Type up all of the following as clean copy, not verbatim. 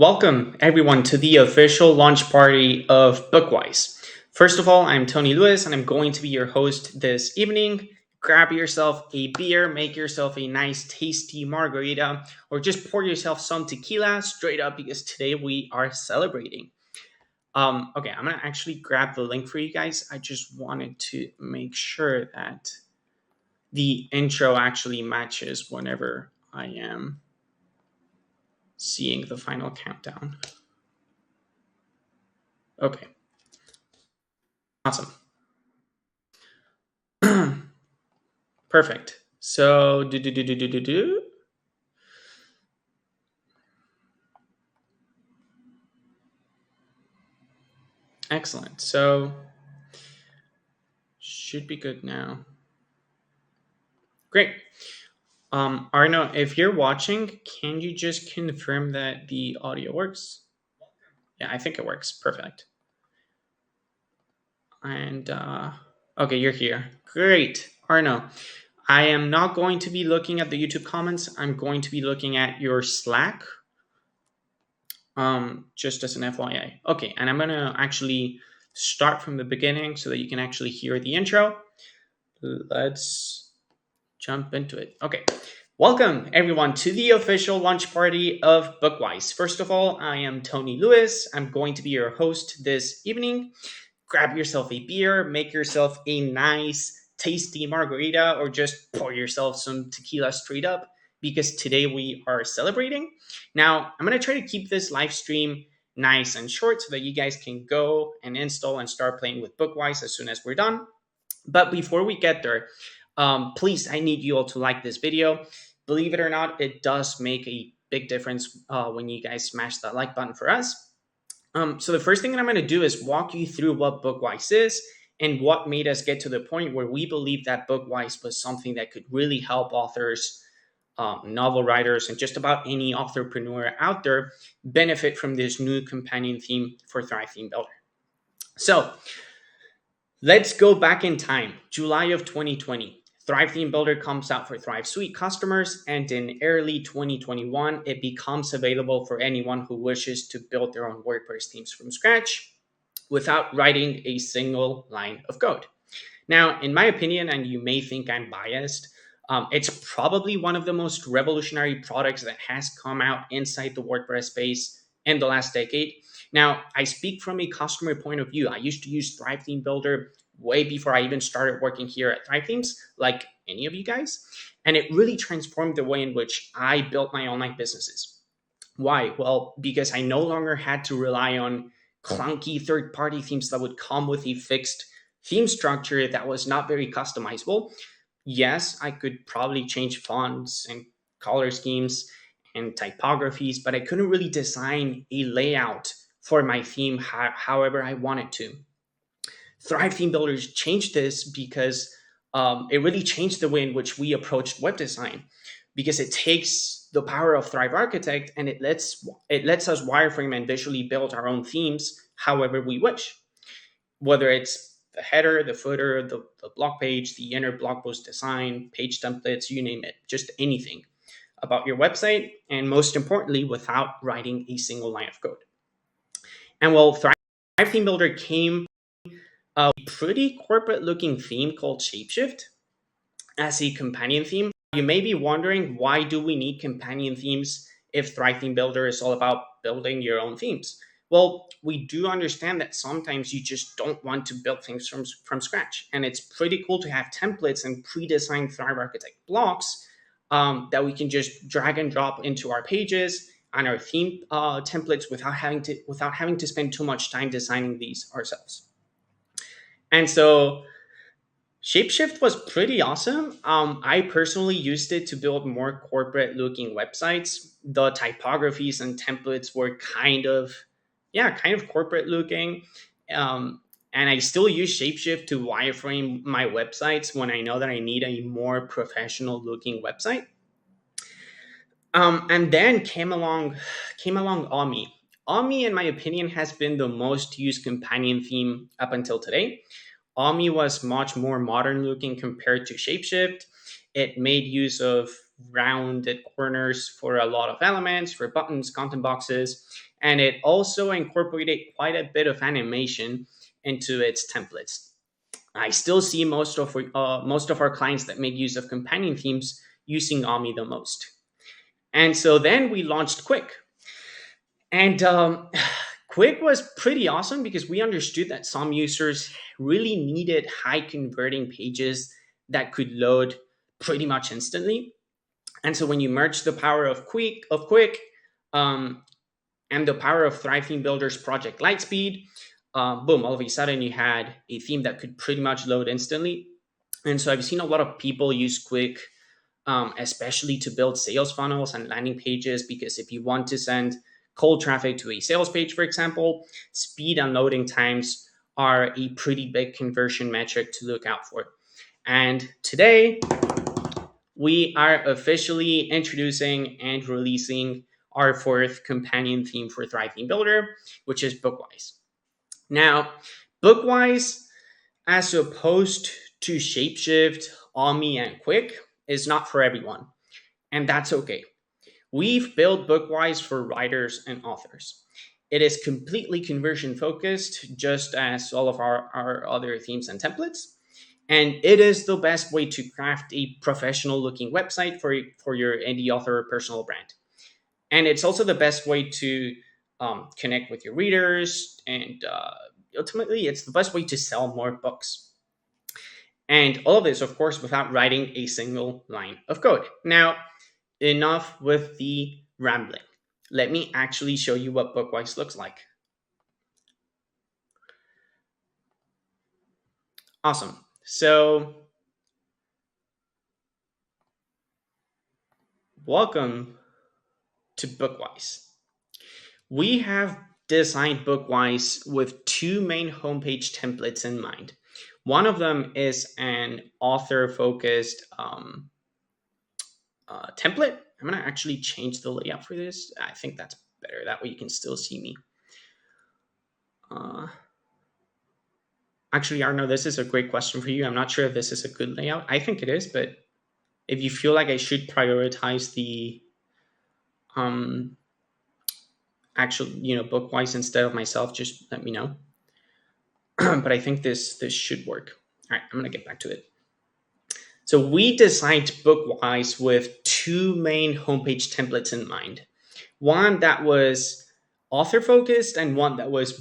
Welcome, everyone, to the official launch party of Bookwise. First of all, I'm Tony Lewis, and I'm going to be your host this evening. Grab yourself a beer, make yourself a nice, tasty margarita, or just pour yourself some tequila straight up because today we are celebrating. Okay, I'm going to actually grab the link for you guys. I just wanted to make sure that the intro actually matches whenever I am seeing the final countdown. Okay. Awesome. Perfect. So do. Excellent. So should be good now. Great. Arno, if you're watching, can you just confirm that the audio works? Yeah, I think it works. Perfect. And okay, you're here. Great. Arno, I am not going to be looking at the YouTube comments. I'm going to be looking at your Slack. Just as an FYI. Okay, and I'm gonna actually start from the beginning so that you can actually hear the intro. Let's jump into it. Okay, welcome everyone to the official launch party of Bookwise. First of all, I am Tony Lewis. I'm going to be your host this evening. Grab yourself a beer, make yourself a nice, tasty margarita, or just pour yourself some tequila straight up because today we are celebrating. Now, I'm going to try to keep this live stream nice and short so that you guys can go and install and start playing with Bookwise as soon as we're done. But before we get there, please, I need you all to like this video. Believe it or not, it does make a big difference when you guys smash that like button for us. So the first thing that I'm going to do is walk you through what Bookwise is and what made us get to the point where we believe that Bookwise was something that could really help authors, novel writers, and just about any authorpreneur out there benefit from this new companion theme for Thrive Theme Builder. So let's go back in time, July of 2020. Thrive Theme Builder comes out for Thrive Suite customers, and in early 2021, it becomes available for anyone who wishes to build their own WordPress themes from scratch without writing a single line of code. Now, in my opinion, and you may think I'm biased, it's probably one of the most revolutionary products that has come out inside the WordPress space in the last decade. Now, I speak from a customer point of view. I used to use Thrive Theme Builder way before I even started working here at Thrive Themes, like any of you guys. And it really transformed the way in which I built my online businesses. Why? Well, because I no longer had to rely on clunky third-party themes that would come with a fixed theme structure that was not very customizable. Yes, I could probably change fonts and color schemes and typographies, but I couldn't really design a layout for my theme however I wanted to. Thrive Theme Builders changed this because it really changed the way in which we approached web design, because it takes the power of Thrive Architect and it lets us wireframe and visually build our own themes however we wish, whether it's the header, the footer, the blog page, the inner blog post design, page templates, you name it, just anything about your website, and most importantly, without writing a single line of code. And well, Thrive Theme Builder came a pretty corporate looking theme called Shapeshift as a companion theme. You may be wondering, why do we need companion themes if Thrive Theme Builder is all about building your own themes? Well, we do understand that sometimes you just don't want to build things from scratch. And it's pretty cool to have templates and pre-designed Thrive Architect blocks that we can just drag and drop into our pages and our theme templates without having to spend too much time designing these ourselves. And so Shapeshift was pretty awesome. I personally used it to build more corporate looking websites. The typographies and templates were kind of corporate looking. And I still use Shapeshift to wireframe my websites when I know that I need a more professional looking website. And then came along Omni. Omni, in my opinion, has been the most used companion theme up until today. Omni was much more modern looking compared to Shapeshift. It made use of rounded corners for a lot of elements, for buttons, content boxes, and it also incorporated quite a bit of animation into its templates. I still see most of our clients that make use of companion themes using Omni the most. And so then we launched Quick. And Quick was pretty awesome because we understood that some users really needed high converting pages that could load pretty much instantly. And so when you merge the power of Quick, um, and the power of Thrive Theme Builder's Project Lightspeed, boom, all of a sudden you had a theme that could pretty much load instantly. And so I've seen a lot of people use Quick, especially to build sales funnels and landing pages, because if you want to send cold traffic to a sales page, for example, speed and loading times are a pretty big conversion metric to look out for. And today, we are officially introducing and releasing our fourth companion theme for Thrive Theme Builder, which is Bookwise. Now, Bookwise, as opposed to Shapeshift, Omni, and Quick, is not for everyone, and that's okay. We've built Bookwise for writers and authors. It is completely conversion focused, just as all of our other themes and templates. And it is the best way to craft a professional looking website for your indie author or personal brand. And it's also the best way to connect with your readers. And ultimately, it's the best way to sell more books. And all of this, of course, without writing a single line of code. Now, enough with the rambling. Let me actually show you what Bookwise looks like. Awesome. So, welcome to Bookwise. We have designed Bookwise with two main homepage templates in mind. One of them is an author-focused template. I'm going to actually change the layout for this. I think that's better. That way you can still see me. Actually, Arno, this is a great question for you. I'm not sure if this is a good layout. I think it is, but if you feel like I should prioritize the actual, Bookwise instead of myself, just let me know. But I think this should work. All right, I'm going to get back to it. So we designed Bookwise with two main homepage templates in mind. One that was author focused and one that was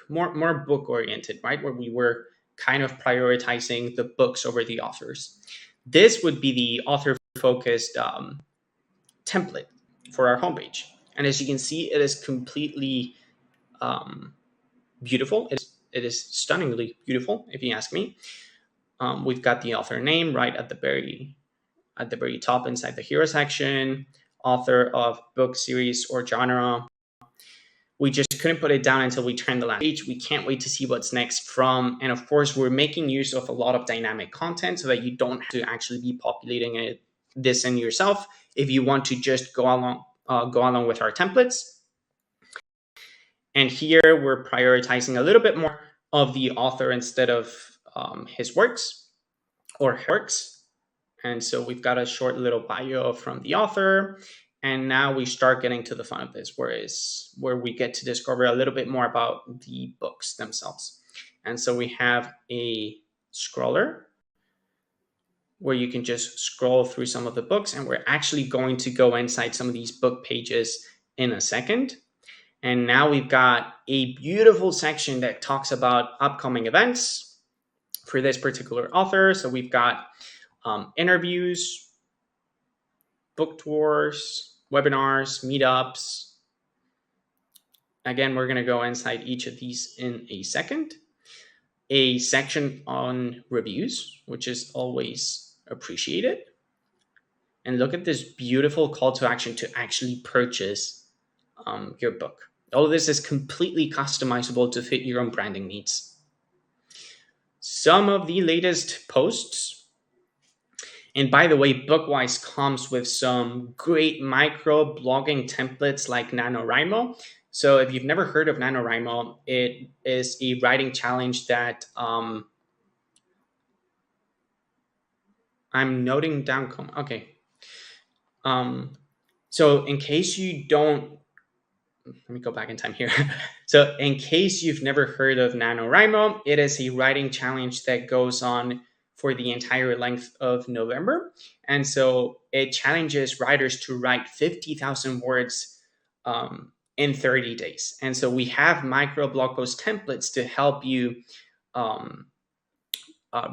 more book oriented, right? Where we were kind of prioritizing the books over the authors. This would be the author focused template for our homepage. And as you can see, it is completely beautiful. It is stunningly beautiful, if you ask me. We've got the author name right at the very top inside the hero section, author of book series or genre. We just couldn't put it down until we turned the last page. We can't wait to see what's next from. And of course, we're making use of a lot of dynamic content so that you don't have to actually be populating this in yourself if you want to just go along with our templates. And here we're prioritizing a little bit more of the author instead of his works or her works. And so we've got a short little bio from the author. And now we start getting to the fun of this, where we get to discover a little bit more about the books themselves. And so we have a scroller where you can just scroll through some of the books. And we're actually going to go inside some of these book pages in a second. And now we've got a beautiful section that talks about upcoming events for this particular author. So we've got interviews, book tours, webinars, meetups. Again, we're going to go inside each of these in a second. A section on reviews, which is always appreciated. And look at this beautiful call to action to actually purchase your book. All of this is completely customizable to fit your own branding needs. Some of the latest posts. And by the way, Bookwise comes with some great micro blogging templates like NaNoWriMo. So if you've never heard of NaNoWriMo, it is a writing challenge that I'm noting down. Okay. So in case you don't, let me go back in time here. So in case you've never heard of NaNoWriMo, it is a writing challenge that goes on for the entire length of November. And so it challenges writers to write 50,000 words in 30 days. And so we have micro blog post templates to help you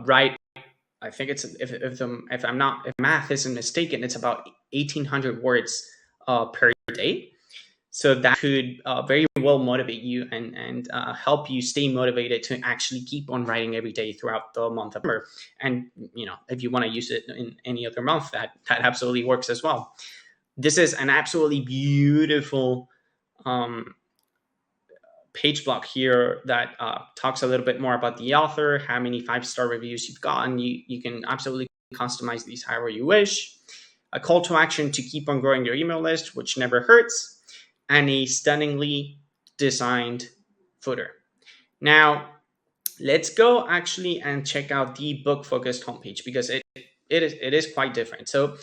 write. I think it's, if I'm not, if math isn't mistaken, it's about 1,800 words per day. So that could very well motivate you and help you stay motivated to actually keep on writing every day throughout the month of November. And if you want to use it in any other month, that absolutely works as well. This is an absolutely beautiful page block here that talks a little bit more about the author, how many 5-star reviews you've gotten. You can absolutely customize these however you wish. A call to action to keep on growing your email list, which never hurts, and a stunningly designed footer. Now, let's go actually and check out the book focused homepage, because it is quite different. So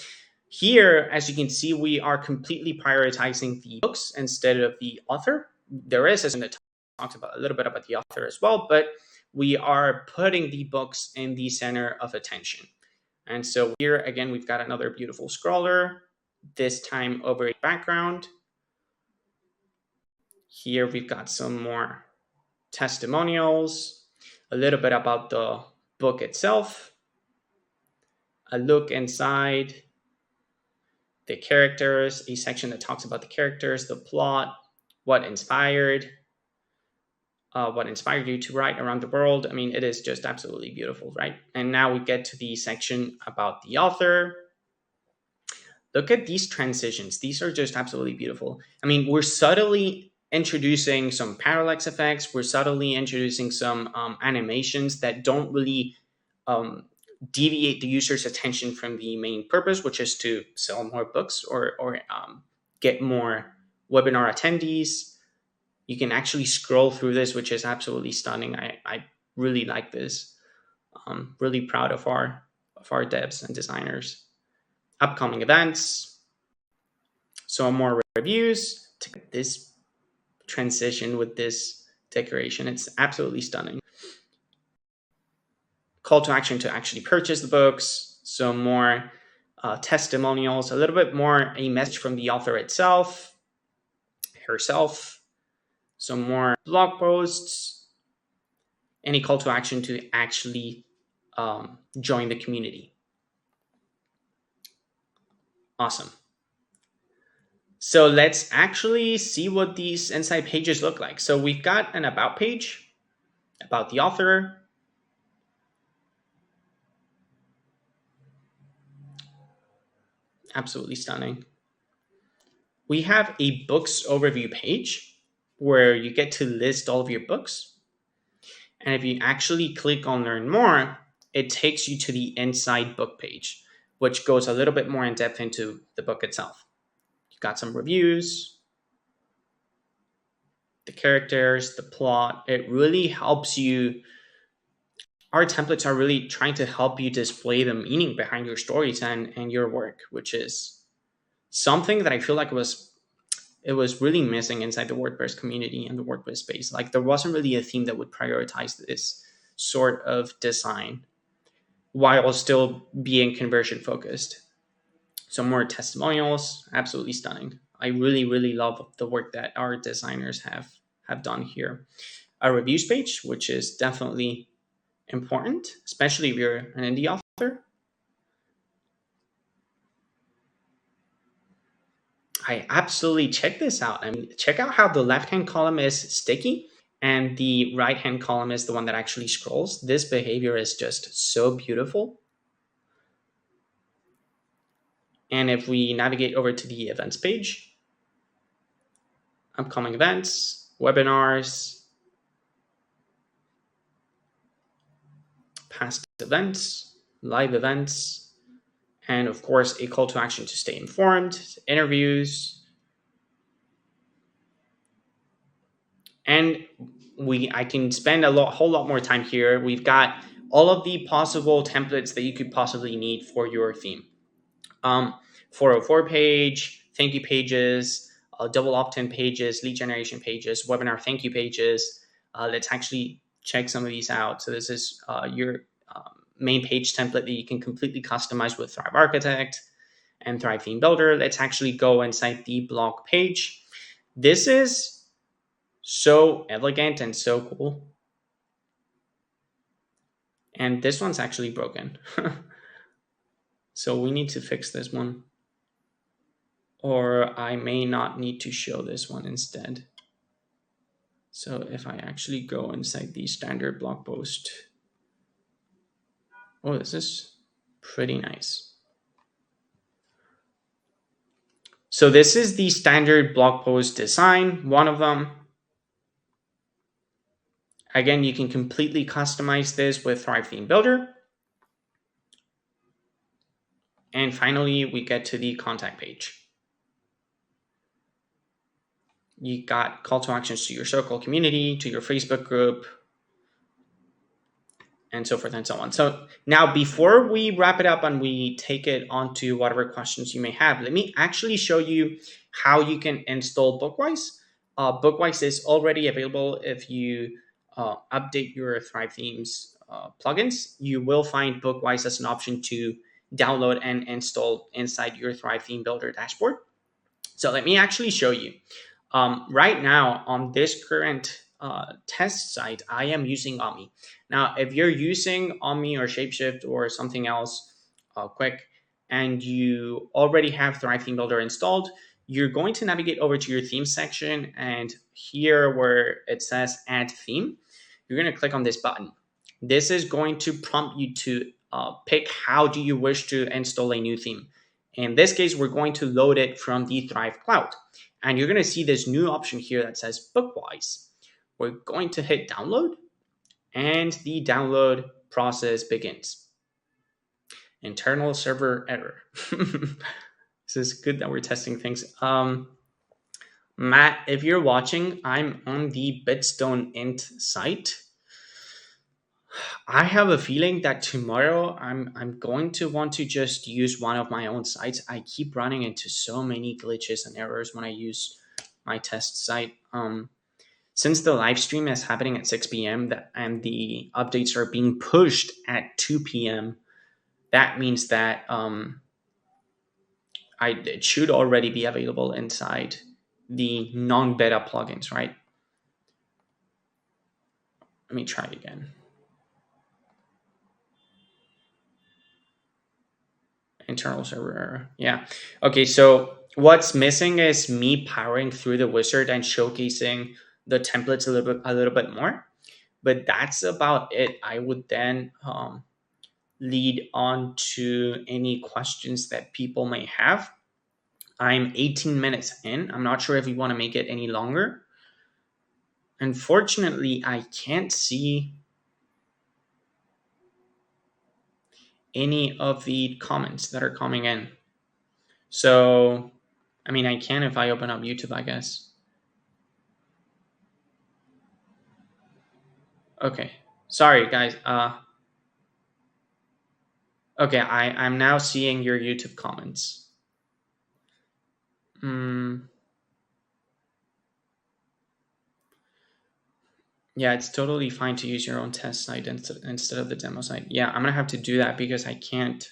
here, as you can see, we are completely prioritizing the books instead of the author. There is a section that talks about a little bit about the author as well, but we are putting the books in the center of attention. And so here again, we've got another beautiful scroller, this time over a background. Here we've got some more testimonials, a little bit about the book itself, a look inside, the characters, a section that talks about the characters, the plot, what inspired you to write around the world. I mean, it is just absolutely beautiful, right? And now we get to the section about the author. Look at these transitions. These are just absolutely beautiful. I mean, we're subtly introducing some parallax effects. We're subtly introducing some animations that don't really deviate the user's attention from the main purpose, which is to sell more books or get more webinar attendees. You can actually scroll through this, which is absolutely stunning. I really like this. I'm really proud of our devs and designers. Upcoming events, so more reviews. This transition with this decoration, it's absolutely stunning. Call to action to actually purchase the books, so more testimonials, a little bit more a message from the author herself, some more blog posts, any call to action to actually join the community. Awesome. So let's actually see what these inside pages look like. So we've got an about page about the author. Absolutely stunning. We have a books overview page where you get to list all of your books. And if you actually click on learn more, it takes you to the inside book page, which goes a little bit more in depth into the book itself. You've got some reviews, the characters, the plot. It really helps you. Our templates are really trying to help you display the meaning behind your stories and your work, which is something that I feel like it was really missing inside the WordPress community and the WordPress space. Like there wasn't really a theme that would prioritize this sort of design while still being conversion focused. Some more testimonials, absolutely stunning. I really, really love the work that our designers have done here. A reviews page, which is definitely important, especially if you're an indie author. I absolutely check this out. I mean, check out how the left-hand column is sticky and the right-hand column is the one that actually scrolls. This behavior is just so beautiful. And if we navigate over to the events page, upcoming events, webinars, past events, live events, and of course, a call to action to stay informed, interviews. And I can spend a whole lot more time here. We've got all of the possible templates that you could possibly need for your theme. 404 page, thank you pages, double opt-in pages, lead generation pages, webinar thank you pages. Let's actually check some of these out. So this is your main page template that you can completely customize with Thrive Architect and Thrive Theme Builder. Let's actually go inside the blog page. This is so elegant and so cool. And this one's actually broken. So we need to fix this one. Or I may not need to show this one instead. So if I actually go inside the standard blog post, oh, this is pretty nice. So this is the standard blog post design, one of them. Again, you can completely customize this with Thrive Theme Builder. And finally, we get to the contact page. You got call to actions to your circle community, to your Facebook group, and so forth and so on. So now before we wrap it up and we take it onto whatever questions you may have, let me actually show you how you can install Bookwise. Bookwise is already available. If you update your Thrive Themes plugins, you will find Bookwise as an option to download and install inside your Thrive Theme Builder dashboard. So let me actually show you. Right now on this current test site, I am using Omni. Now, if you're using Omni or Shapeshift or something else quick, and you already have Thrive Theme Builder installed, you're going to navigate over to your theme section, and here where it says add theme, you're going to click on this button. This is going to prompt you to pick how do you wish to install a new theme. In this case, we're going to load it from the Thrive Cloud. And you're going to see this new option here that says Bookwise. We're going to hit download, and the download process begins. Internal server error. This is good that we're testing things. Matt, if you're watching, I'm on the Bitstone int site. I have a feeling that tomorrow I'm going to want to just use one of my own sites. I keep running into so many glitches and errors when I use my test site. Since the live stream is happening at 6 p.m. and the updates are being pushed at 2 p.m., that means that it should already be available inside the non-beta plugins, right? Let me try it again. Internal server error. Yeah. Okay, so what's missing is me powering through the wizard and showcasing the templates a little bit more. But that's about it. I would then lead on to any questions that people may have. I'm 18 minutes in. I'm not sure if you want to make it any longer. Unfortunately, I can't see any of the comments that are coming in. So, I mean, I can if I open up YouTube, I guess. Okay, sorry guys. Okay, I'm now seeing your YouTube comments. Yeah, it's totally fine to use your own test site instead of the demo site. Yeah, I'm gonna have to do that because I can't.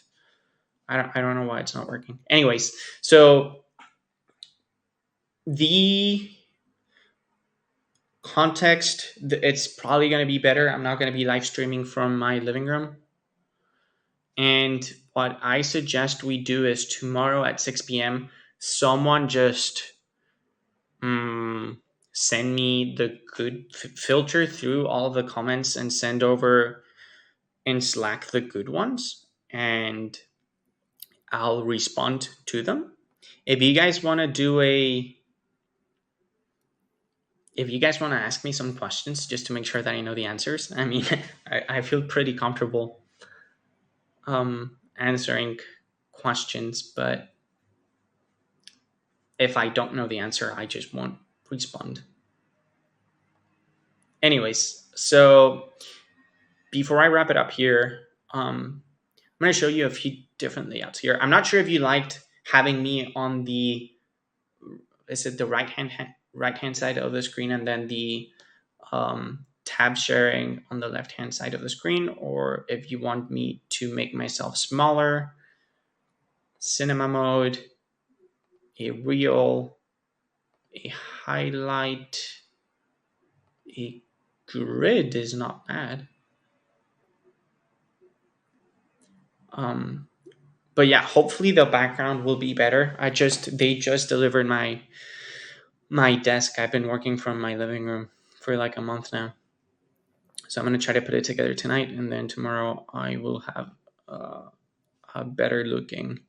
I don't know why it's not working. Anyways, so the context, it's probably gonna be better. I'm not gonna be live streaming from my living room. And what I suggest we do is tomorrow at 6 p.m. someone just send me the good filter through all the comments and send over in Slack the good ones, and I'll respond to them. If you guys want to ask me some questions just to make sure that I know the answers, I mean, I feel pretty comfortable answering questions, but if I don't know the answer, I just won't respond. Anyways, so before I wrap it up here, I'm going to show you a few different layouts here. I'm not sure if you liked having me on the, is it the right hand side of the screen, and then the tab sharing on the left hand side of the screen, or if you want me to make myself smaller, cinema mode, a reel, a highlight, a grid is not bad. But yeah, hopefully the background will be better. They just delivered my desk. I've been working from my living room for like a month now, so I'm gonna try to put it together tonight, and then tomorrow I will have a better looking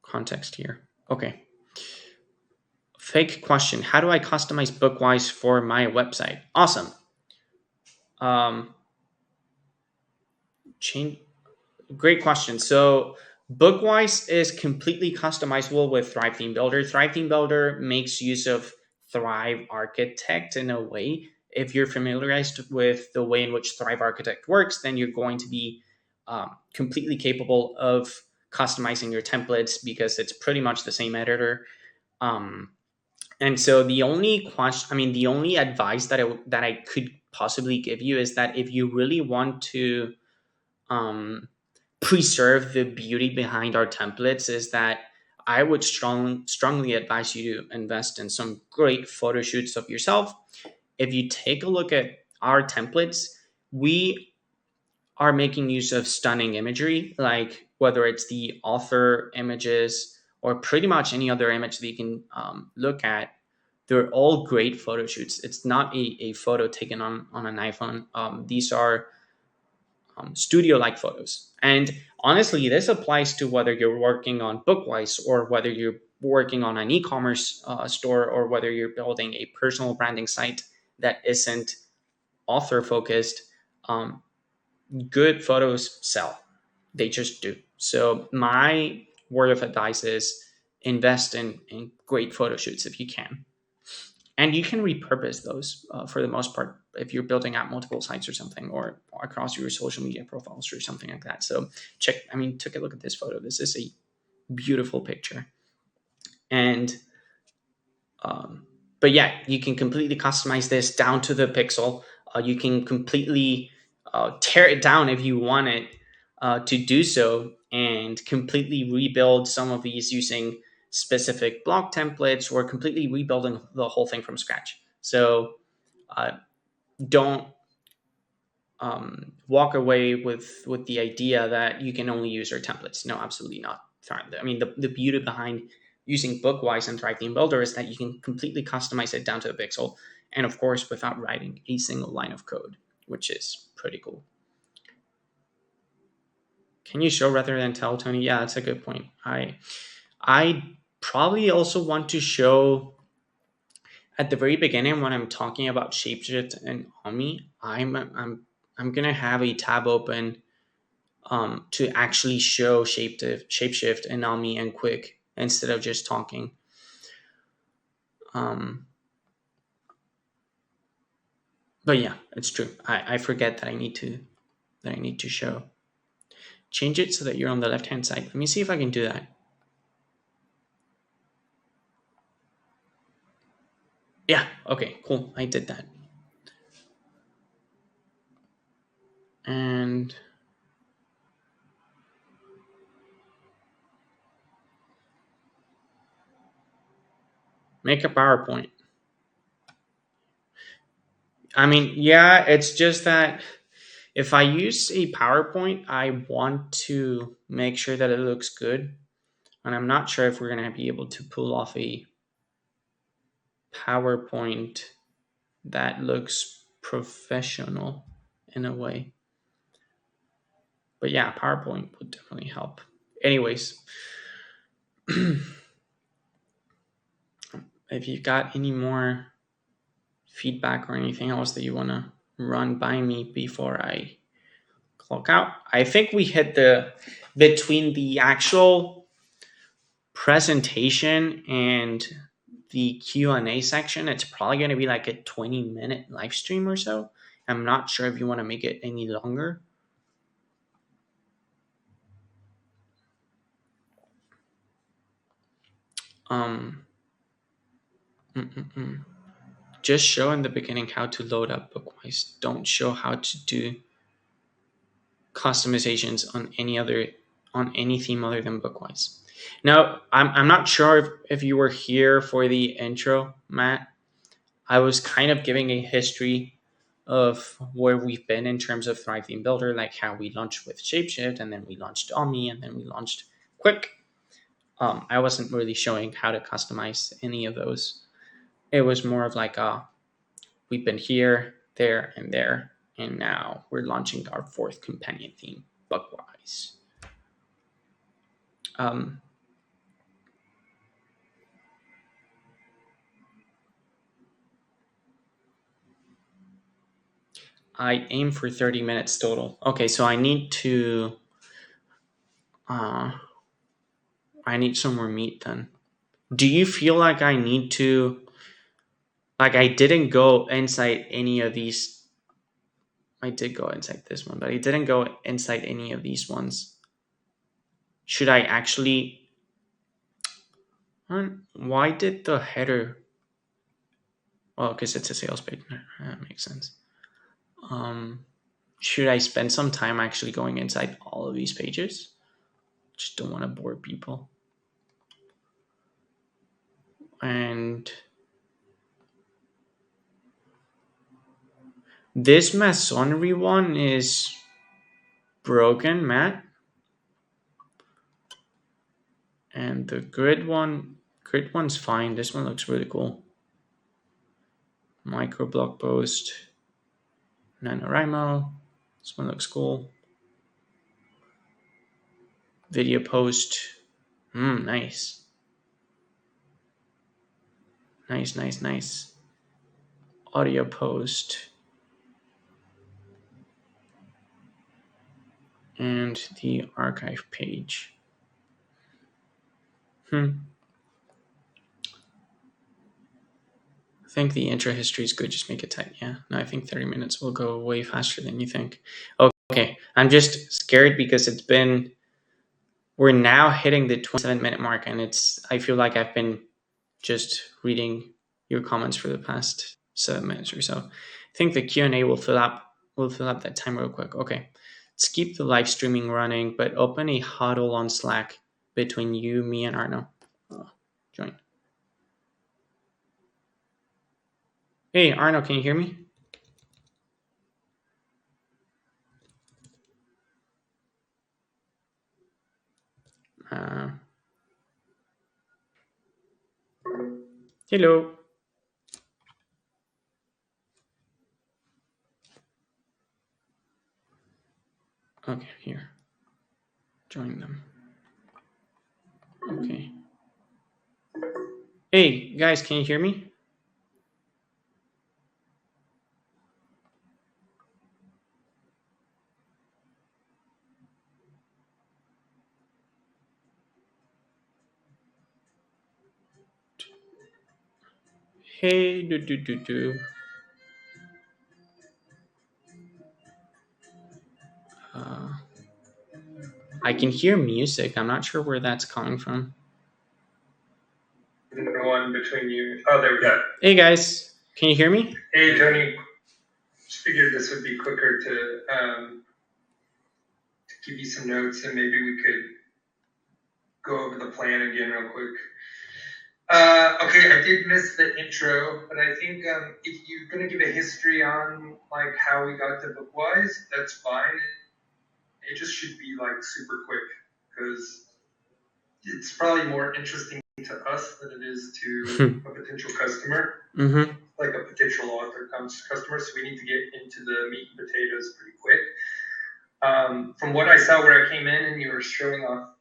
context here. Okay. Fake question: how do I customize Bookwise for my website? Awesome. Change. Great question. So Bookwise is completely customizable with Thrive Theme Builder. Thrive Theme Builder makes use of Thrive Architect in a way. If you're familiarized with the way in which Thrive Architect works, then you're going to be completely capable of customizing your templates because it's pretty much the same editor. And so the only question, I mean, the only advice that I could possibly give you is that if you really want to preserve the beauty behind our templates, is that I would strongly advise you to invest in some great photo shoots of yourself. If you take a look at our templates, we are making use of stunning imagery, like whether it's the author images or pretty much any other image that you can look at. They're all great photo shoots. It's not a photo taken on an iPhone. These are studio-like photos. And honestly, this applies to whether you're working on Bookwise or whether you're working on an e-commerce store or whether you're building a personal branding site that isn't author focused. Good photos sell. They just do. So my word of advice is invest in great photo shoots if you can. And you can repurpose those for the most part if you're building out multiple sites or something, or across your social media profiles or something like that. So take a look at this photo. This is a beautiful picture. And but yeah, you can completely customize this down to the pixel. You can completely tear it down if you want it to do so, and completely rebuild some of these using specific block templates, or completely rebuilding the whole thing from scratch. So uh, don't walk away with the idea that you can only use our templates. No, absolutely not. I mean, the beauty behind using Bookwise and Thrive Theme Builder is that you can completely customize it down to the pixel, and of course, without writing a single line of code, which is pretty cool. Can you show rather than tell, Tony? Yeah, that's a good point. I probably also want to show at the very beginning when I'm talking about Shapeshift and Omni. I'm gonna have a tab open to actually show Shapeshift and Omni and Quick instead of just talking. But yeah, it's true. I forget that I need to show. Change it so that you're on the left hand side. Let me see if I can do that. Yeah, okay, cool. I did that. And make a PowerPoint. I mean, yeah, it's just that if I use a PowerPoint, I want to make sure that it looks good. And I'm not sure if we're going to be able to pull off a PowerPoint that looks professional in a way. But yeah, PowerPoint would definitely help. Anyways, if you've got any more feedback or anything else that you want to run by me before I clock out, I think we hit between the actual presentation and the Q&A section, it's probably going to be like a 20-minute live stream or so. I'm not sure if you want to make it any longer. Um, just show in the beginning how to load up Bookwise. Don't show how to do customizations on any theme other than Bookwise. Now, I'm not sure if you were here for the intro, Matt. I was kind of giving a history of where we've been in terms of Thrive Theme Builder, like how we launched with Shapeshift, and then we launched Omni, and then we launched Quick. I wasn't really showing how to customize any of those. It was more of like, we've been here, there, and now we're launching our fourth companion theme, Bookwise. I aim for 30 minutes total. Okay, so I need some more meat then. Do you feel like I need to, like I didn't go inside any of these. I did go inside this one, but I didn't go inside any of these ones. Should I actually, why did the header, well, because it's a sales page, that makes sense. Should I spend some time actually going inside all of these pages? Just don't want to bore people. And this masonry one is broken, Matt. And the grid one's fine. This one looks really cool. Micro blog post, NaNoWriMo. This one looks cool. Video post. Nice. Nice. Audio post. And the archive page. I think the intro history is good. Just make it tight. Yeah. No, I think 30 minutes will go way faster than you think. Okay. I'm just scared because we're now hitting the 27-minute mark, and I feel like I've been just reading your comments for the past 7 minutes or so. I think the Q&A will fill up that time real quick. Okay. Let's keep the live streaming running, but open a huddle on Slack between you, me, and Arno. Join. Hey, Arno, can you hear me? Hello. Okay, here. Join them. Okay. Hey, guys, can you hear me? Hey, I can hear music. I'm not sure where that's coming from. The one between you. Oh, there we go. Hey, guys. Can you hear me? Hey, Tony. Just figured this would be quicker to give you some notes, and maybe we could go over the plan again real quick. Okay, I did miss the intro, but I think if you're going to give a history on like how we got to Bookwise, that's fine. It just should be like super quick because it's probably more interesting to us than it is to a potential customer, like a potential author customer. So we need to get into the meat and potatoes pretty quick. From what I saw where I came in and you were showing off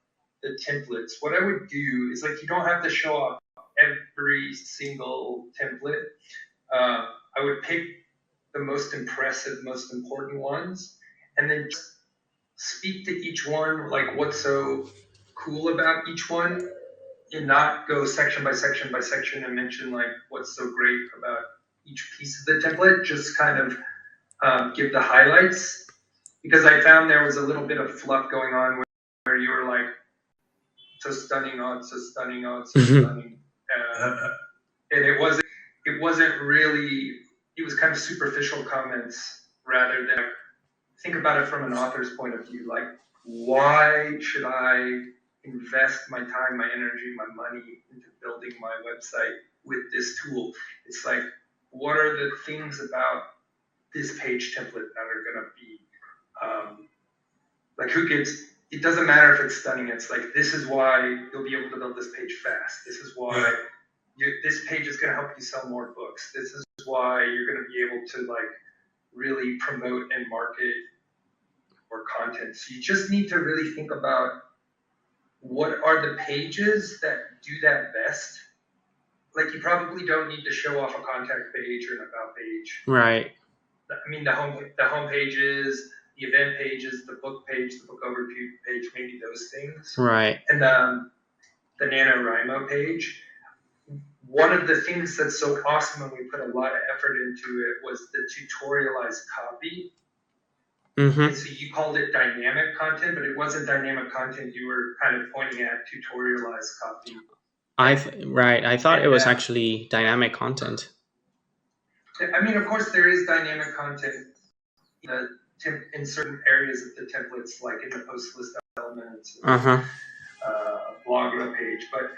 the templates, what I would do is like you don't have to show off every single template. I would pick the most impressive, most important ones, and then just speak to each one, like what's so cool about each one, and not go section by section by section and mention like what's so great about each piece of the template. Just kind of give the highlights, because I found there was a little bit of fluff going on where you were like, so stunning, oh, it's so stunning, oh, it's so stunning. and it wasn't really, it was kind of superficial comments rather than think about it from an author's point of view. Like, why should I invest my time, my energy, my money into building my website with this tool? It's like, what are the things about this page template that are going to be like, who gives, it doesn't matter if it's stunning. It's like, this is why you'll be able to build this page fast. This is why this page is going to help you sell more books. This is why you're going to be able to like really promote and market more content. So you just need to really think about what are the pages that do that best. Like, you probably don't need to show off a contact page or an about page. Right. I mean, the home pages, the event pages, the book page, the book overview page, maybe those things. Right. And the NaNoWriMo page. One of the things that's so awesome, and we put a lot of effort into it, was the tutorialized copy. Mm-hmm. And so you called it dynamic content, but it wasn't dynamic content. You were kind of pointing at tutorialized copy. Right. I thought it was actually dynamic content. I mean, of course, there is dynamic content in certain areas of the templates, like in the post list elements, blog row page. But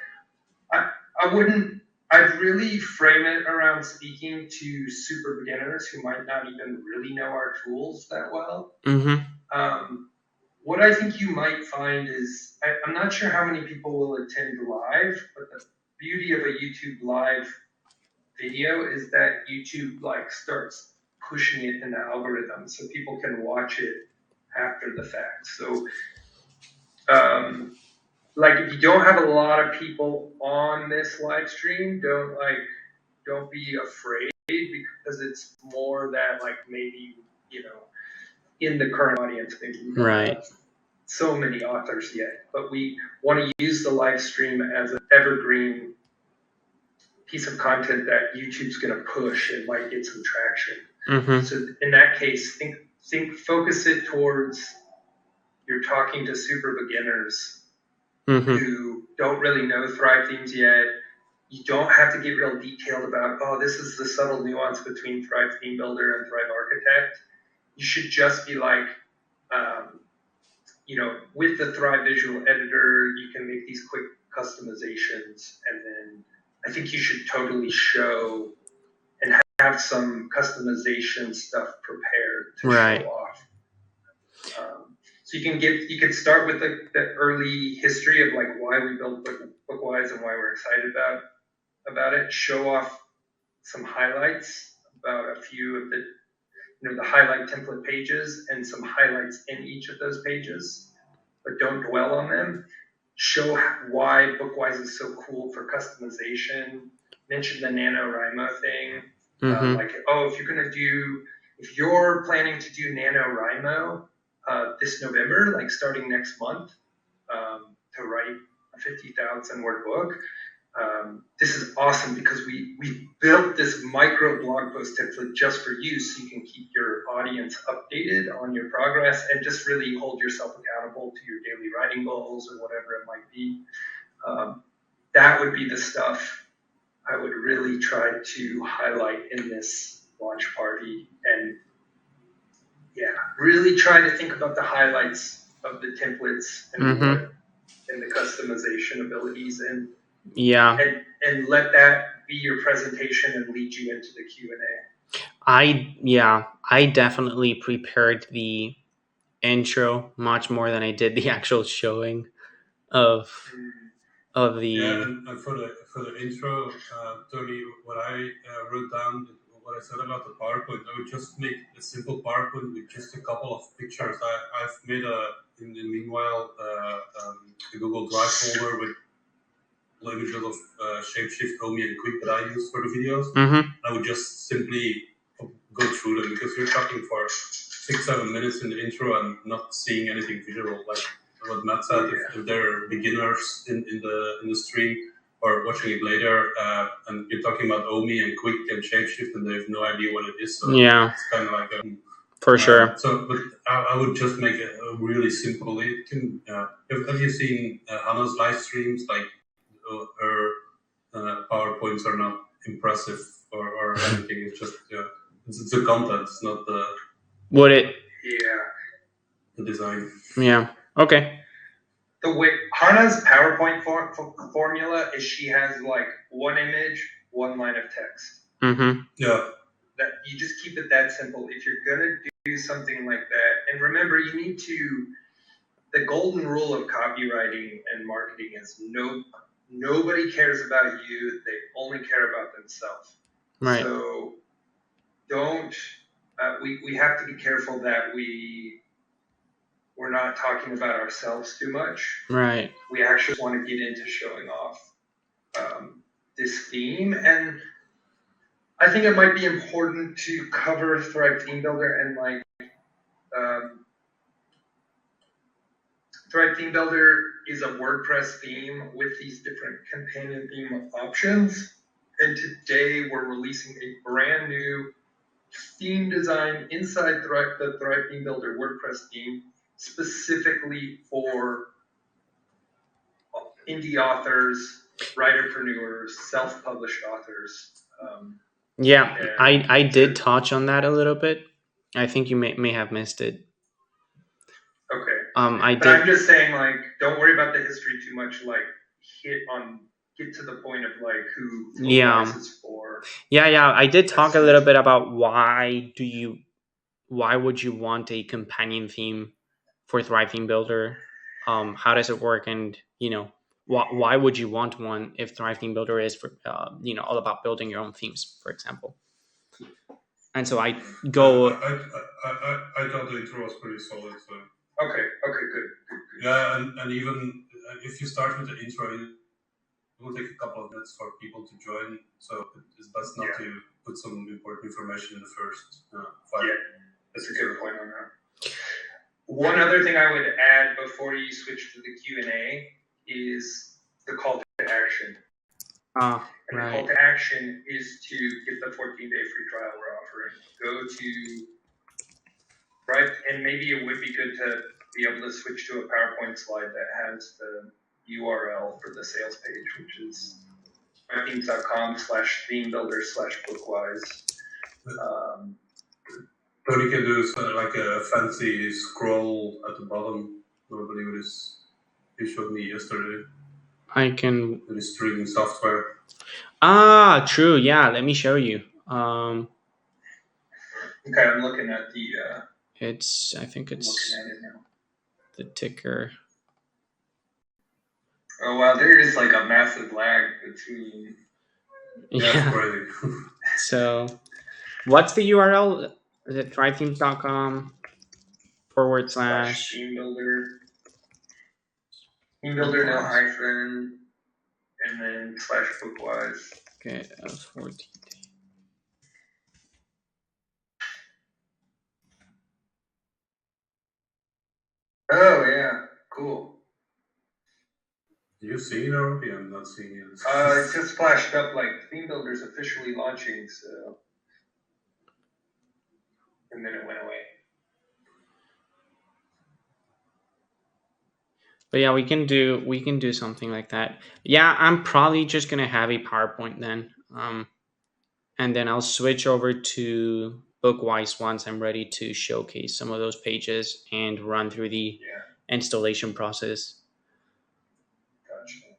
I'd really frame it around speaking to super beginners who might not even really know our tools that well. Mm-hmm. What I think you might find is, I'm not sure how many people will attend live, but the beauty of a YouTube live video is that YouTube like starts pushing it in the algorithm so people can watch it after the fact. So like, if you don't have a lot of people on this live stream, don't be afraid, because it's more that like maybe, in the current audience, maybe we don't have so many authors yet, but we want to use the live stream as an evergreen piece of content that YouTube's going to push and might get some traction. Mm-hmm. So in that case, focus it towards, you're talking to super beginners who don't really know Thrive themes yet. You don't have to get real detailed about, this is the subtle nuance between Thrive Theme Builder and Thrive Architect. You should just be like, with the Thrive Visual Editor, you can make these quick customizations, and then I think you should totally show and have some customization stuff prepared to show off. So you can start with the early history of like why we built Bookwise and why we're excited about it. Show off some highlights about a few of the highlight template pages and some highlights in each of those pages, but don't dwell on them. Show why Bookwise is so cool for customization. Mention the NaNoWriMo thing. If you're planning to do NaNoWriMo this November, like starting next month, to write a 50,000 word book, this is awesome because we built this micro blog post template just for you, so you can keep your audience updated on your progress and just really hold yourself accountable to your daily writing goals or whatever it might be. That would be the stuff I would really try to highlight in this launch party, and really try to think about the highlights of the templates and the customization abilities, and let that be your presentation and lead you into the Q&A. I definitely prepared the intro much more than I did the actual showing of the. And for the intro, Tony, what I wrote down, what I said about the PowerPoint, I would just make a simple PowerPoint with just a couple of pictures. I've made in the meanwhile a Google Drive folder with images of Shapeshift, Omi, and Quick that I use for the videos. I would just simply go through them, because you're talking for 6-7 minutes in the intro and not seeing anything visual. Like what Matt said, if they're beginners in the stream or watching it later, and you're talking about Omi and Quick and Shapeshift, and they have no idea what it is. So it's kind of like for sure. But I would just make it really simple. It can. Have you seen Hannah's live streams, like her PowerPoints are not impressive or anything. It's just it's the content, it's not Would it? Yeah. the design. Yeah. Okay. The way Hana's PowerPoint formula is she has like one image, one line of text. Mm-hmm. Yeah. That you just keep it that simple. If you're gonna do something like that, and remember, you need to. The golden rule of copywriting and marketing is nobody cares about you. They only care about themselves. Right. So don't. We have to be careful that we're not talking about ourselves too much. Right. We actually want to get into showing off this theme, and I think it might be important to cover Thrive Theme Builder and like Thrive Theme Builder is a WordPress theme with these different companion theme options, and today we're releasing a brand new theme design inside the Thrive Theme Builder WordPress theme, specifically for indie authors, writerpreneurs, self-published authors. Yeah, I did touch on that a little bit. I think you may have missed it. Okay. I But I'm did. just saying, like, don't worry about the history too much. Like, get to the point of like who Yeah. Focus is for. Yeah. I did talk a little bit about why would you want a companion theme for Thrive Theme Builder? How does it work? And why would you want one if Thrive Theme Builder is for all about building your own themes, for example? And so I go. I thought the intro was pretty solid. So. Okay, good. Yeah, and even if you start with the intro, it will take a couple of minutes for people to join. So it's best not to put some important information in the first 5 minutes. That's a good point on that. One other thing I would add before you switch to the Q&A is the call to action. Right. The call to action is to get the 14-day free trial we're offering. Go to Thrive, and maybe it would be good to be able to switch to a PowerPoint slide that has the URL for the sales page, which is thrivethemes.com/themebuilder/bookwise. What you can do is like a fancy scroll at the bottom. Nobody with this. He showed me yesterday. I can. With his streaming software. True. Yeah, let me show you. Okay, I'm looking at the. I think it's looking at it now. The ticker. Oh wow, there is like a massive lag between. Yeah. Crazy. So, what's the URL? Is it thrivethemes.com /? Theme Builder. Theme Builder no hyphen, and then /bookwise. Okay, 14. Oh yeah, cool. You see it already? I'm not seeing it. It just flashed up like Theme Builder's officially launching, so, and then it went away. But yeah, we can do something like that. Yeah, I'm probably just gonna have a PowerPoint then, and then I'll switch over to Bookwise once I'm ready to showcase some of those pages and run through the installation process. Gotcha.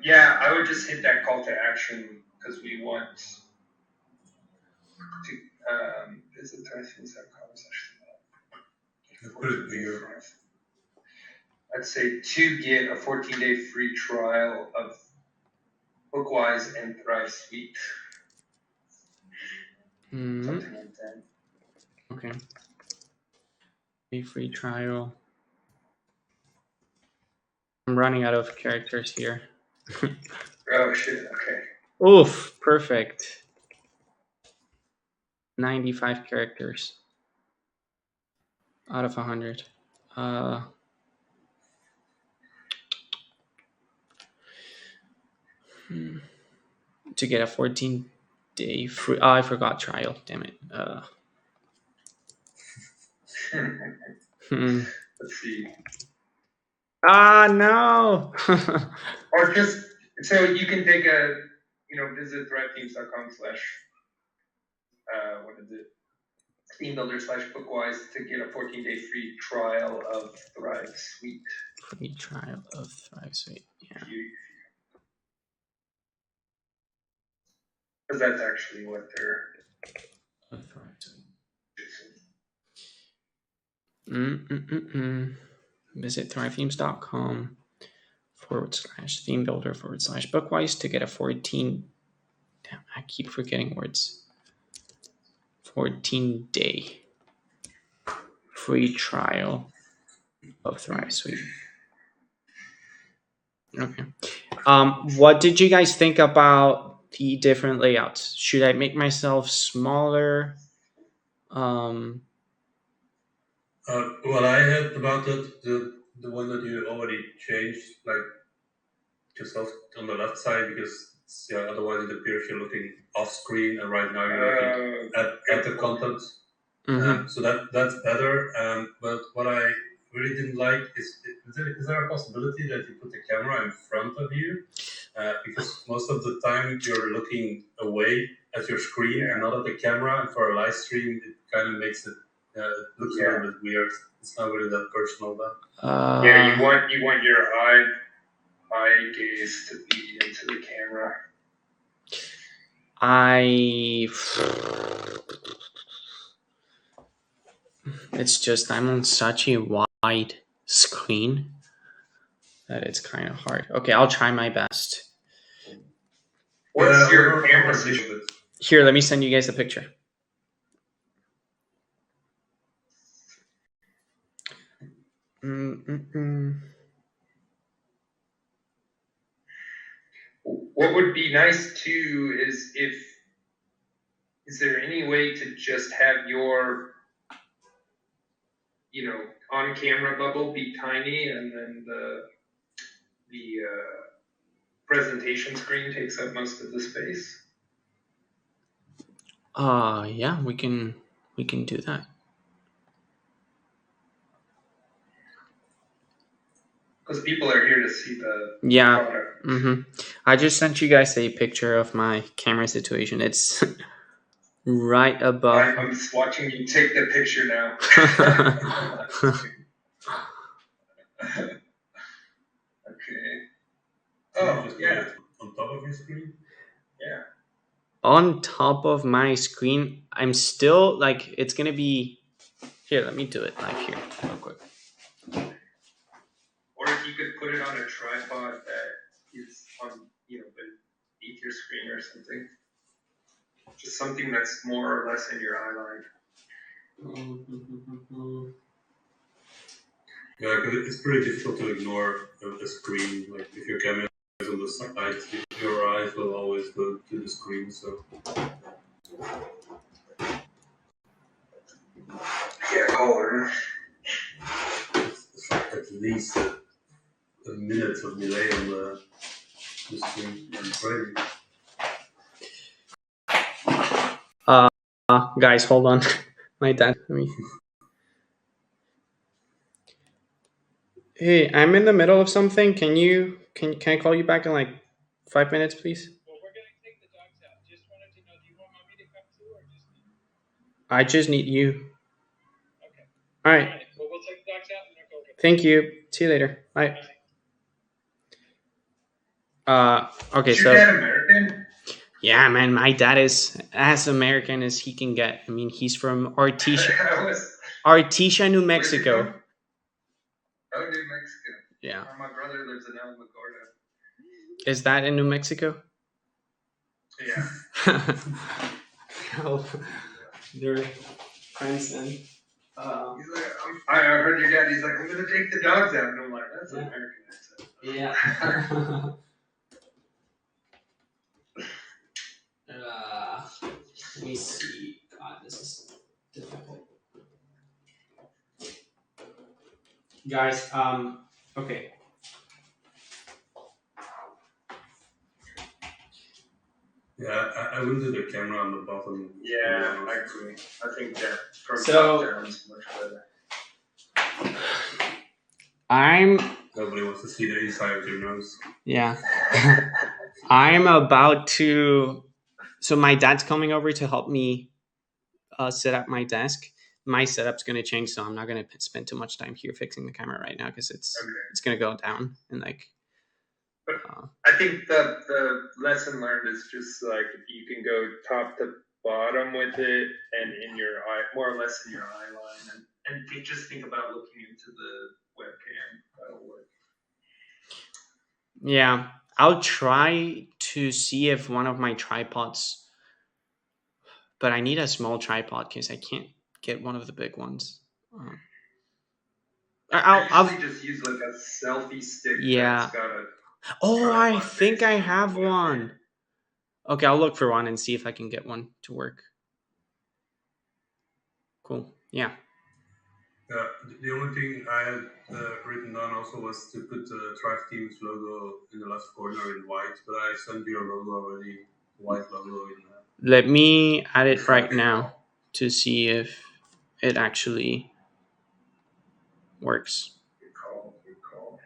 Yeah, I would just hit that call to action because we want to visit thrivethemes.com/. I'd say to get a 14-day free trial of Bookwise and Thrive Suite. Something like that. Okay. A free trial. I'm running out of characters here. Oh shit, okay. Oof, perfect. 95 characters out of 100. To get a 14-day free. Oh, I forgot trial. Damn it. Let's see. No. Or just So you can take a, visit thrivethemes.com / what is it? ThemeBuilder / Bookwise to get a 14-day free trial of Thrive Suite. Free trial of Thrive Suite. Yeah. Because that's actually what they're. Thrive Suite. Visit thrivethemes.com /themebuilder / Bookwise to get a 14. Damn, I keep forgetting words. 14-day free trial of Thrive Suite. Okay. What did you guys think about the different layouts? Should I make myself smaller? What I had about it, the one that you already changed, like just on the left side, because otherwise it appears you're looking off screen, and right now you're looking at the content. So that's better. But what I really didn't like is there a possibility that you put the camera in front of you? Because most of the time you're looking away at your screen and not at the camera. And for a live stream, it kind of makes it looks a little bit weird. It's not really that personal then. You want your eye gaze to be into the camera. It's just I'm on such a wide screen that it's kind of hard. Okay, I'll try my best. What's your camera situation? Here, let me send you guys a picture. What would be nice too is is there any way to just have your on camera bubble be tiny, and then the presentation screen takes up most of the space? Yeah, we can do that. Because people are here to see the product. I just sent you guys a picture of my camera situation. It's right above. I'm just watching you take the picture now. Okay. Oh, yeah. On top of your screen? Yeah. On top of my screen, I'm still like, it's going to be. Here, let me do it live here real quick. Or if you could put it on a tripod that is on, beneath your screen or something. Just something that's more or less in your eye line. Yeah, because it's pretty difficult to ignore the screen. Like if your camera is on the side, your eyes will always go to the screen. So. Yeah, color. It's like at least a minute of delay on the screen. Crazy. Guys, hold on. My dad. Hey, I'm in the middle of something. Can I call you back in like 5 minutes, please? Well, we're gonna take the dogs out. Just wanted to know, do you want mommy to come too, or just me? I just need you. Okay. All right. Well, we'll take the dogs out and then go get them. Thank you. See you later. Bye. Okay, Is your dad American? Yeah, man, my dad is as American as he can get. I mean, he's from Artesia, New Mexico. Oh, New Mexico. Yeah. My brother lives in Alamogordo. Is that in New Mexico? Yeah. Oh, they're friends then. He's like, I heard your dad. He's like, I'm gonna take the dogs out, and I'm like, that's an American accent. Yeah. Let me see. God, this is difficult. Guys, okay. Yeah, I wouldn't do the camera on the bottom. Yeah, I agree. I think that from top down is much better. Nobody wants to see the inside of your nose. Yeah. I'm about to. So my dad's coming over to help me set up my desk. My setup's going to change, so I'm not going to spend too much time here fixing the camera right now because Okay. it's going to go down and like. I think the lesson learned is just like you can go top to bottom with it and in your eye, more or less in your eye line, and just think about looking into the webcam. That'll work. Yeah, I'll try to see if one of my tripods, but I need a small tripod because I can't get one of the big ones. I usually just use like a selfie stick Yeah. that's got a. Oh, I tripod think I based on have the webcam. one. Okay, I'll look for one and see if I can get one to work. Cool. Yeah. The only thing I had written down also was to put the Thrive Teams logo in the left corner in white, but I sent you a logo already, white logo in Let me add it right now to see if it actually works. Good call. Good call.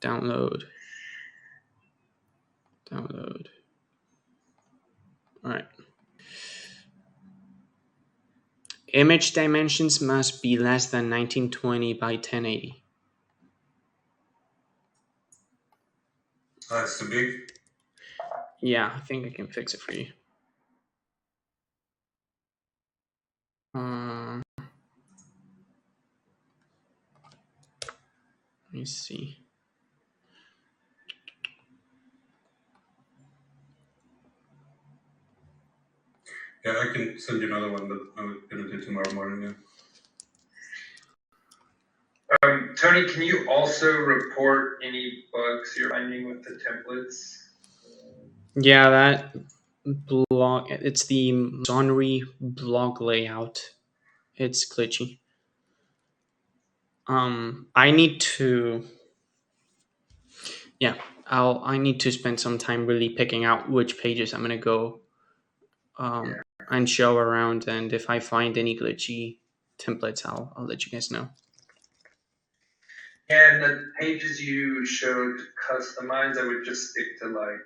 Download. All right. Image dimensions must be less than 1920 by 1080. That's too big. Yeah, I think I can fix it for you. Let me see. Yeah, I can send you another one, but I'm gonna do tomorrow morning. Yeah. Tony, can you also report any bugs you're finding with the templates? Yeah, that blog, it's the Sonri blog layout. It's glitchy. I need to. Yeah, I need to spend some time really picking out which pages I'm gonna go and show around, and if I find any glitchy templates, I'll let you guys know. And the pages you showed customized, I would just stick to like,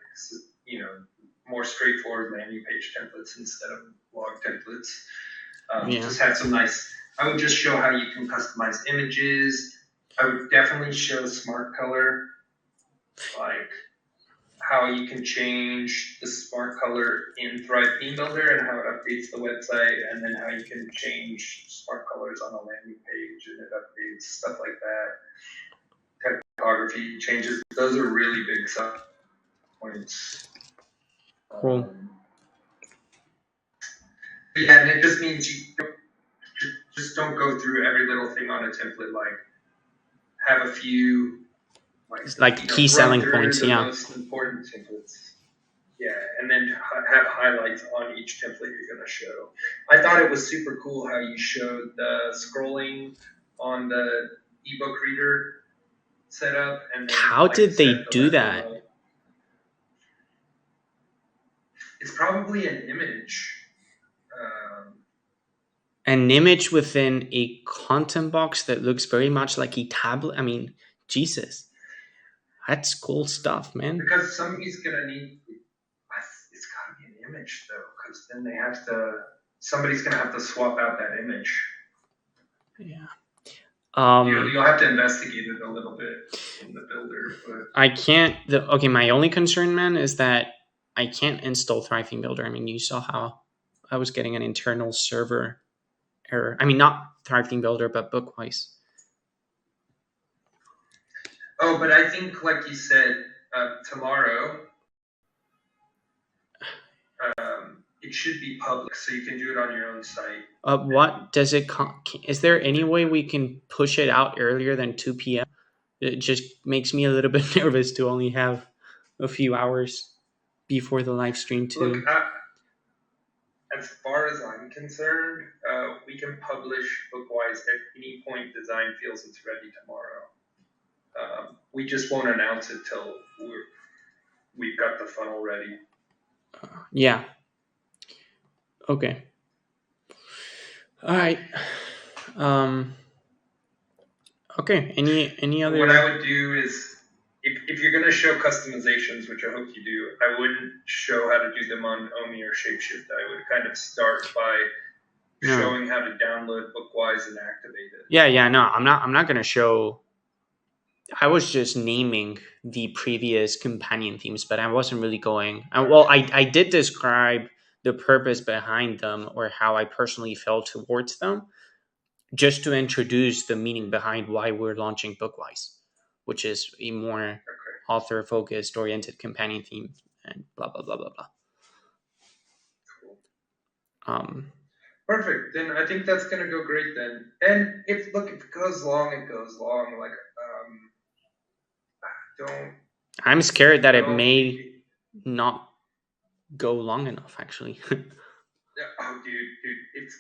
more straightforward landing page templates instead of blog templates. Just had some nice, I would just show how you can customize images. I would definitely show smart color, like how you can change the smart color in Thrive Theme Builder and how it updates the website, and then how you can change smart colors on a landing page and it updates, stuff like that. Typography changes, those are really big points. Cool. Yeah, and it just means you just don't go through every little thing on a template, like have a few like key selling points, the yeah. most important templates. Yeah, and then have highlights on each template you're going to show. I thought it was super cool how you showed the scrolling on the ebook reader setup. And then, how did they do that? Below. It's probably an image. An image within a content box that looks very much like a tablet. I mean, Jesus. That's cool stuff, man. Because somebody's going to need, it's got to be an image though, because then somebody's going to have to swap out that image. Yeah. You'll have to investigate it a little bit in the builder. But I can't. My only concern, man, is that I can't install Thrive Theme Builder. I mean, you saw how I was getting an internal server error. I mean, not Thrive Theme Builder, but Bookwise. Oh, but I think, like you said, tomorrow, it should be public, so you can do it on your own site. What does it? Is there any way we can push it out earlier than 2 p.m.? It just makes me a little bit nervous to only have a few hours before the live stream too. Look, as far as I'm concerned, we can publish Bookwise at any point design feels it's ready tomorrow. We just won't announce it till we've got the funnel ready. Yeah. Okay. All right. Okay. Any other? What I would do is if you're going to show customizations, which I hope you do, I wouldn't show how to do them on Omi or Shapeshift. I would kind of start by No. showing how to download Bookwise and activate it. Yeah, no, I'm not gonna show. I was just naming the previous companion themes, but I wasn't really going. Well, I did describe the purpose behind them or how I personally felt towards them, just to introduce the meaning behind why we're launching Bookwise, which is a more Okay. author-focused, oriented companion theme, and blah blah blah blah blah. Cool. Perfect. Then I think that's gonna go great then. And if it goes long, it goes long. Like don't. I'm scared that it don't- may not go long enough. Actually, Oh, dude, it's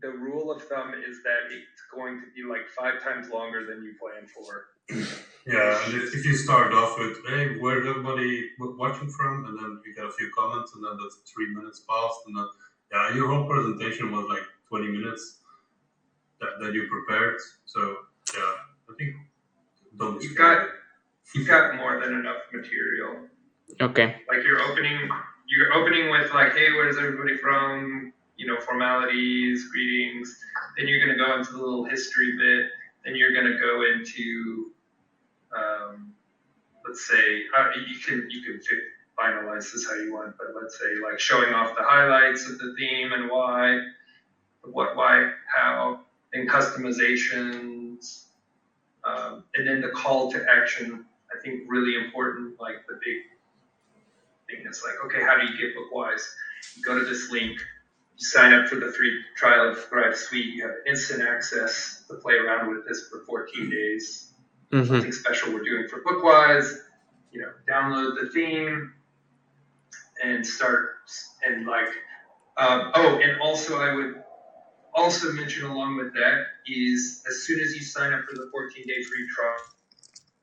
the rule of thumb is that it's going to be like 5 times longer than you planned for. Yeah, and if you start off with, hey, where's everybody watching from? And then you get a few comments, and then that's 3 minutes passed, and then, yeah, your whole presentation was like 20 minutes that you prepared. So, yeah, I think don't be scared. You've got more than enough material. okay. Like you're opening with like, hey, where's everybody from? You know, formalities, greetings. Then you're gonna go into the little history bit. Then you're gonna go into, let's say, you can finalize this how you want, but let's say like showing off the highlights of the theme and why, how, and customizations, and then the call to action. I think really important. Like the big thing is like, okay, how do you get Bookwise? You go to this link. You sign up for the free trial of Thrive Suite. You have instant access to play around with this for 14 days. Mm-hmm. Something special we're doing for Bookwise. You know, download the theme and start and like. And also I would also mention along with that is as soon as you sign up for the 14-day free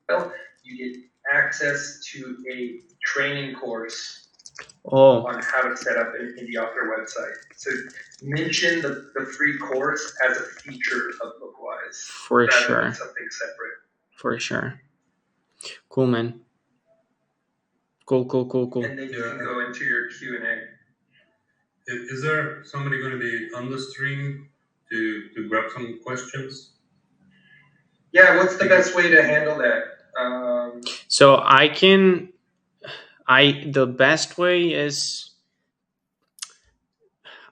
trial, you get access to a training course on how to set up in the author website. So mention the free course as a feature of Bookwise. For rather sure. than something separate. For sure. Cool, man. Cool. And then you can go into your Q&A. Is there somebody going to be on the stream to grab some questions? Yeah, what's the best way to handle that? So the best way is,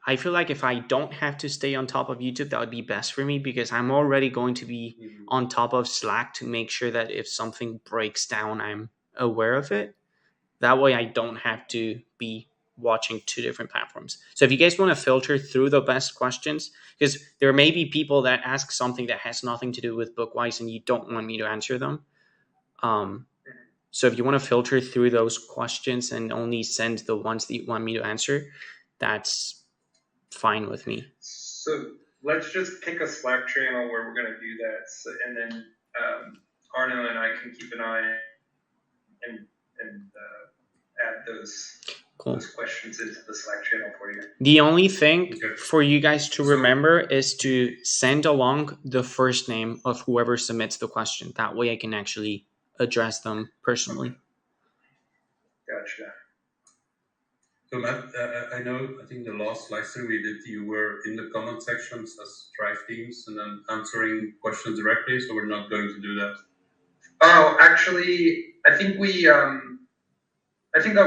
I feel like if I don't have to stay on top of YouTube, that would be best for me, because I'm already going to be on top of Slack to make sure that if something breaks down, I'm aware of it. That way I don't have to be watching 2 different platforms. So if you guys want to filter through the best questions, because there may be people that ask something that has nothing to do with Bookwise and you don't want me to answer them. So if you want to filter through those questions and only send the ones that you want me to answer, that's fine with me. So let's just pick a Slack channel where we're going to do that. So, and then Arno and I can keep an eye and add those questions into the Slack channel for you. The only thing for you guys to remember is to send along the first name of whoever submits the question. That way I can actually address them personally. Gotcha. So Matt, I think the last live stream we did, you were in the comment sections as Thrive Themes and then answering questions directly, so we're not going to do that. Oh, actually, I think I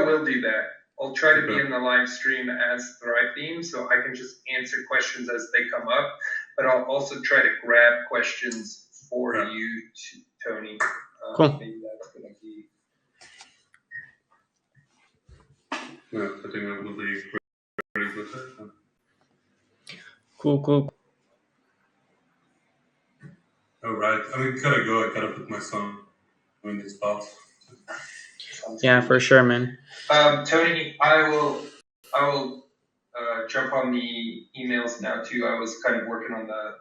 will do that. I'll try to be in the live stream as Thrive Theme, so I can just answer questions as they come up, but I'll also try to grab questions for you, Tony. Cool. Maybe that's going to be... Yeah, I think that will be very good. Cool. All right, I mean, gotta go. I gotta put my son in his spot. Yeah, for sure, man. Tony, I will jump on the emails now too. I was kind of working on the